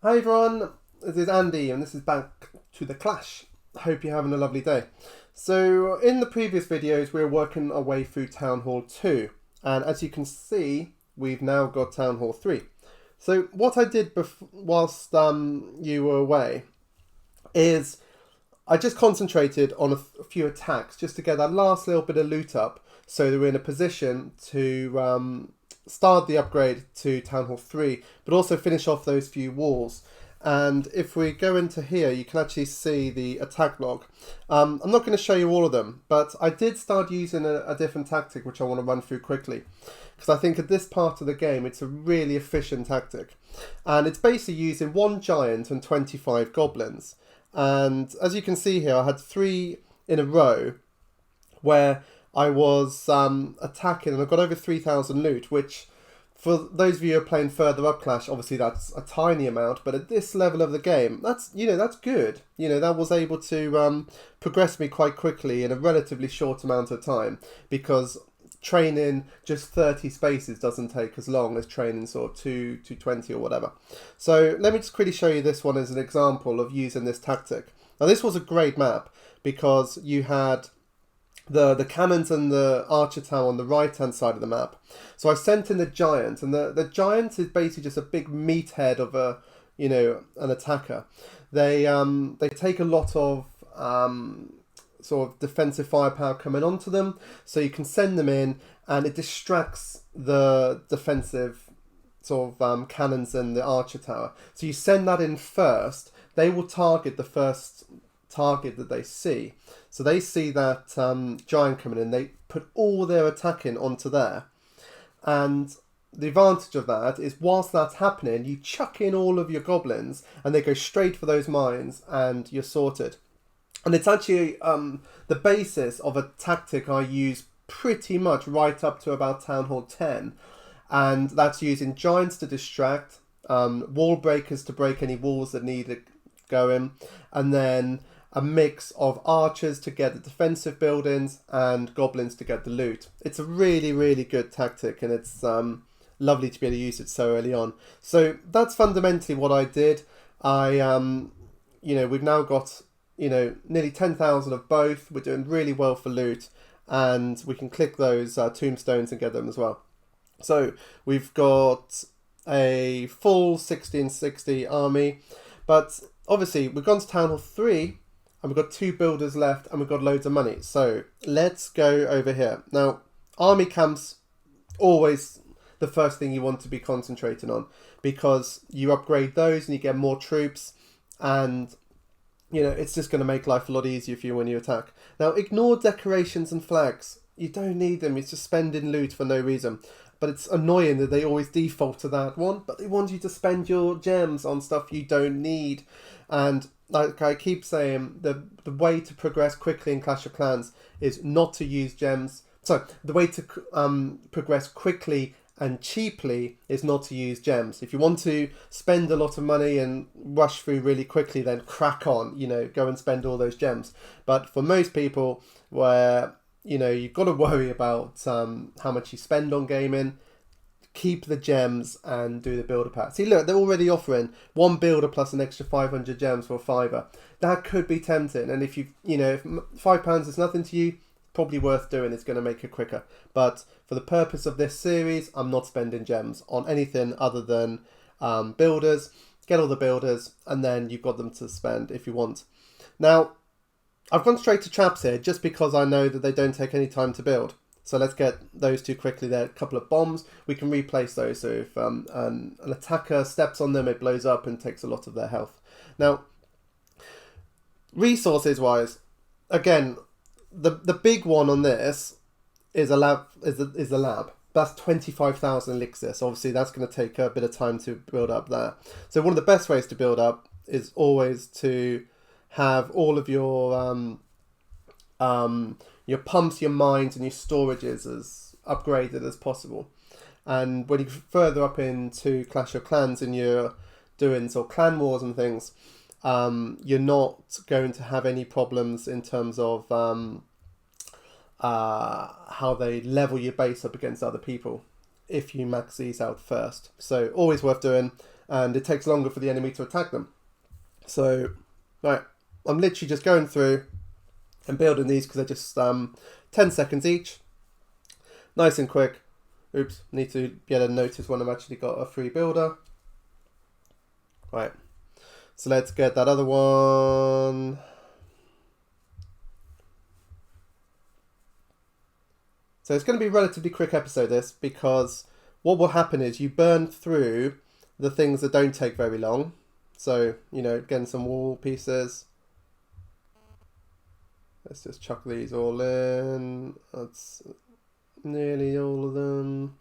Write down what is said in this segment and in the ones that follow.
Hi everyone, this is Andy and this is Back to the Clash. Hope you're having a lovely day. So in the previous videos we were working our way through Town Hall 2 and as you can see we've now got Town Hall 3. So what I did whilst you were away is I just concentrated on a few attacks just to get that last little bit of loot up so that we're in a position to start the upgrade to Town Hall 3, but also finish off those few walls. And if we go into here, you can actually see the attack log. I'm not going to show you all of them, but I did start using a different tactic, which I want to run through quickly. Because I think at this part of the game, it's a really efficient tactic. And it's basically using 1 giant and 25 goblins. And as you can see here, I had 3 in a row where I was attacking and I got over 3,000 loot, which for those of you who are playing further up Clash, obviously that's a tiny amount, but at this level of the game, that's good. That was able to progress me quite quickly in a relatively short amount of time, because training just 30 spaces doesn't take as long as training sort of 220 or whatever. So let me just quickly show you this one as an example of using this tactic. Now this was a great map because you had the cannons and the archer tower on the right hand side of the map. So I sent in the giant, and the giant is basically just a big meathead of an attacker. They take a lot of sort of defensive firepower coming onto them, so you can send them in and it distracts the defensive sort of cannons and the archer tower. So you send that in first, they will target the first target that they see. So they see that giant coming in, they put all their attacking onto there. And the advantage of that is whilst that's happening, you chuck in all of your goblins and they go straight for those mines and you're sorted. And it's actually the basis of a tactic I use pretty much right up to about Town Hall 10. And that's using giants to distract, wall breakers to break any walls that need going, and then a mix of archers to get the defensive buildings and goblins to get the loot. It's a really, really good tactic, and it's lovely to be able to use it so early on. So that's fundamentally what I did. We've now got nearly 10,000 of both. We're doing really well for loot, and we can click those tombstones and get them as well. So we've got a full 1660 army, but obviously we've gone to Town Hall 3 and we've got 2 builders left and we've got loads of money. So let's go over here. Now, army camps, always the first thing you want to be concentrating on, because you upgrade those and you get more troops, and it's just going to make life a lot easier for you when you attack. Now, ignore decorations and flags. You don't need them. It's just spending loot for no reason. But it's annoying that they always default to that one, but they want you to spend your gems on stuff you don't need. And like I keep saying, the way to progress quickly in Clash of Clans is not to use gems. So the way to progress quickly and cheaply is not to use gems. If you want to spend a lot of money and rush through really quickly, then crack on, go and spend all those gems. But for most people, where you've got to worry about how much you spend on gaming, keep the gems and do the builder pack. See, look, they're already offering 1 builder plus an extra 500 gems for a £5. That could be tempting, and if if £5 is nothing to you, probably worth doing. It's going to make it quicker. But for the purpose of this series, I'm not spending gems on anything other than builders. Get all the builders, and then you've got them to spend if you want. Now, I've gone straight to traps here just because I know that they don't take any time to build. So let's get those 2 quickly there. A couple of bombs, we can replace those. So if an attacker steps on them, it blows up and takes a lot of their health. Now, resources wise, again, the big one on this is a lab. Is a lab. That's 25,000 elixir. So obviously that's going to take a bit of time to build up there. So one of the best ways to build up is always to have all of your pumps, your mines, and your storages as upgraded as possible. And when you further up into Clash of Clans and you're doing sort of clan wars and things, you're not going to have any problems in terms of how they level your base up against other people if you max these out first. So always worth doing. and it takes longer for the enemy to attack them. So, right, I'm literally just going through and building these because they're just 10 seconds each. Nice and quick. Oops, need to be able to notice when I've actually got a free builder. Right, so let's get that other one. So it's going to be a relatively quick episode, this, because what will happen is you burn through the things that don't take very long. So, you know, getting some wall pieces. Let's just chuck these all in. That's nearly all of them.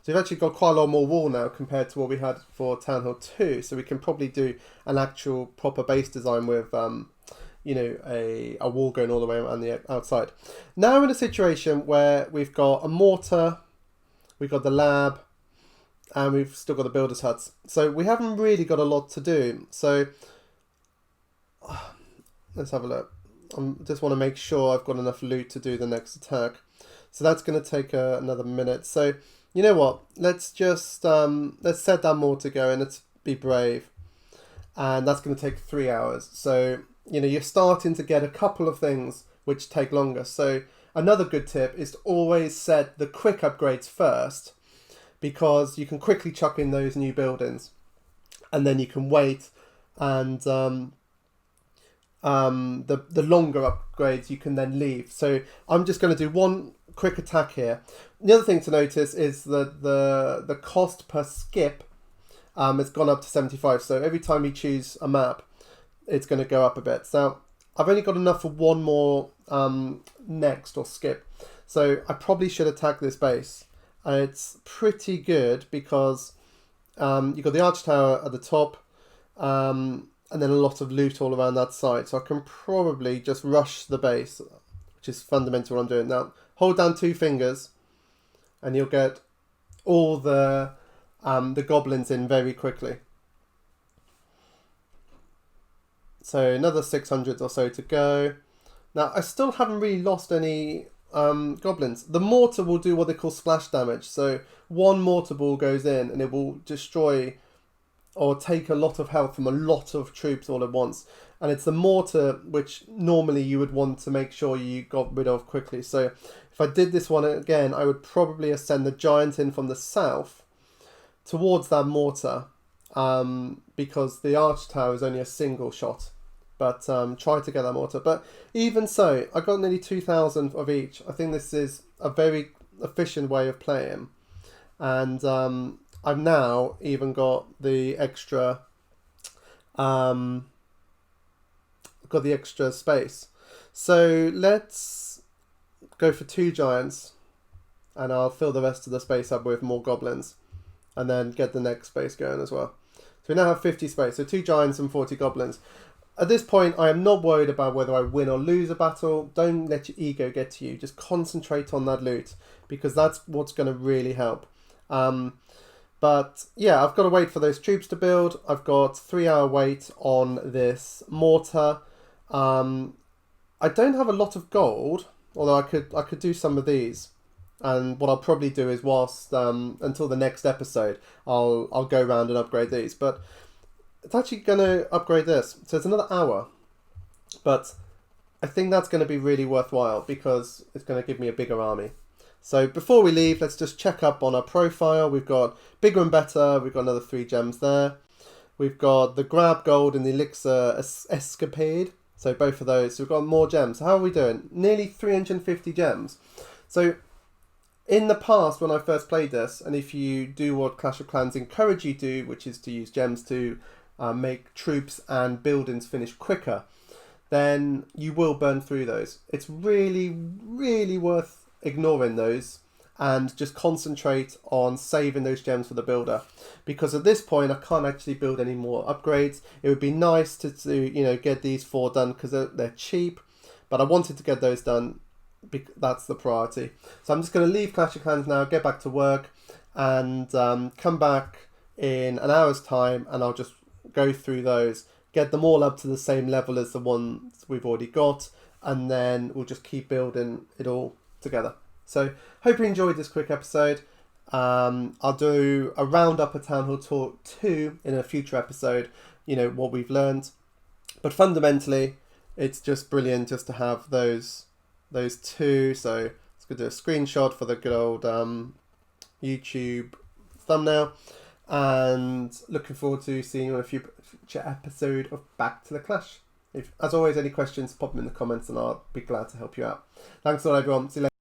So we've actually got quite a lot more wall now compared to what we had for Town Hall 2. So we can probably do an actual proper base design with, you know, a wall going all the way around the outside. Now we're in a situation where we've got a mortar, we've got the lab, and we've still got the builders' huts. So we haven't really got a lot to do. So let's have a look. I just want to make sure I've got enough loot to do the next attack. So that's going to take another minute. So you know what? Let's just let's set that mortar going. Let's be brave, and that's going to take 3 hours. So you know, you're starting to get a couple of things which take longer. So another good tip is to always set the quick upgrades first, because you can quickly chuck in those new buildings, and then you can wait, and the longer upgrades you can then leave. So I'm just going to do one quick attack here. The other thing to notice is that the cost per skip has gone up to 75. So every time you choose a map, it's going to go up a bit. So I've only got enough for one more next or skip. So I probably should attack this base. And it's pretty good because you've got the arch tower at the top, and then a lot of loot all around that side. So I can probably just rush the base, which is fundamental what I'm doing. Now, hold down 2 fingers, and you'll get all the goblins in very quickly. So another 600 or so to go. Now, I still haven't really lost any goblins. The mortar will do what they call splash damage. So one mortar ball goes in and it will destroy or take a lot of health from a lot of troops all at once. And it's the mortar which normally you would want to make sure you got rid of quickly. So if I did this one again, I would probably ascend the giant in from the south towards that mortar, because the arch tower is only a single shot. But try to get that mortar. But even so, I got nearly 2,000 of each. I think this is a very efficient way of playing. And I've now even got the extra space. So let's go for 2 giants, and I'll fill the rest of the space up with more goblins, and then get the next space going as well. So we now have 50 space. So 2 giants and 40 goblins. At this point, I am not worried about whether I win or lose a battle. Don't let your ego get to you. Just concentrate on that loot, because that's what's going to really help. But yeah, I've got to wait for those troops to build. I've got 3-hour wait on this mortar. I don't have a lot of gold, although I could do some of these. And what I'll probably do is, whilst until the next episode, I'll go around and upgrade these. But it's actually going to upgrade this. So it's another hour. But I think that's going to be really worthwhile, because it's going to give me a bigger army. So before we leave, let's just check up on our profile. We've got bigger and better. We've got another 3 gems there. We've got the grab gold and the elixir escapade. So both of those. So we've got more gems. So how are we doing? Nearly 350 gems. So in the past, when I first played this, and if you do what Clash of Clans encourage you to do, which is to use gems to make troops and buildings finish quicker, then you will burn through those. It's really, really worth ignoring those and just concentrate on saving those gems for the builder, because at this point I can't actually build any more upgrades. It would be nice to you know, get these 4 done because they're cheap, but I wanted to get those done. That's the priority. So I'm just going to leave Clash of Clans now, get back to work, and come back in an hour's time, and I'll just go through those, get them all up to the same level as the ones we've already got, and then we'll just keep building it all together. So hope you enjoyed this quick episode. I'll do a roundup of Town Hall Talk 2 in a future episode, you know, what we've learned. But fundamentally, it's just brilliant just to have those two. So let's go do a screenshot for the good old YouTube thumbnail. And looking forward to seeing you on a future episode of Back to the Clash. If, as always, any questions, pop them in the comments and I'll be glad to help you out. Thanks a lot, everyone. See you later.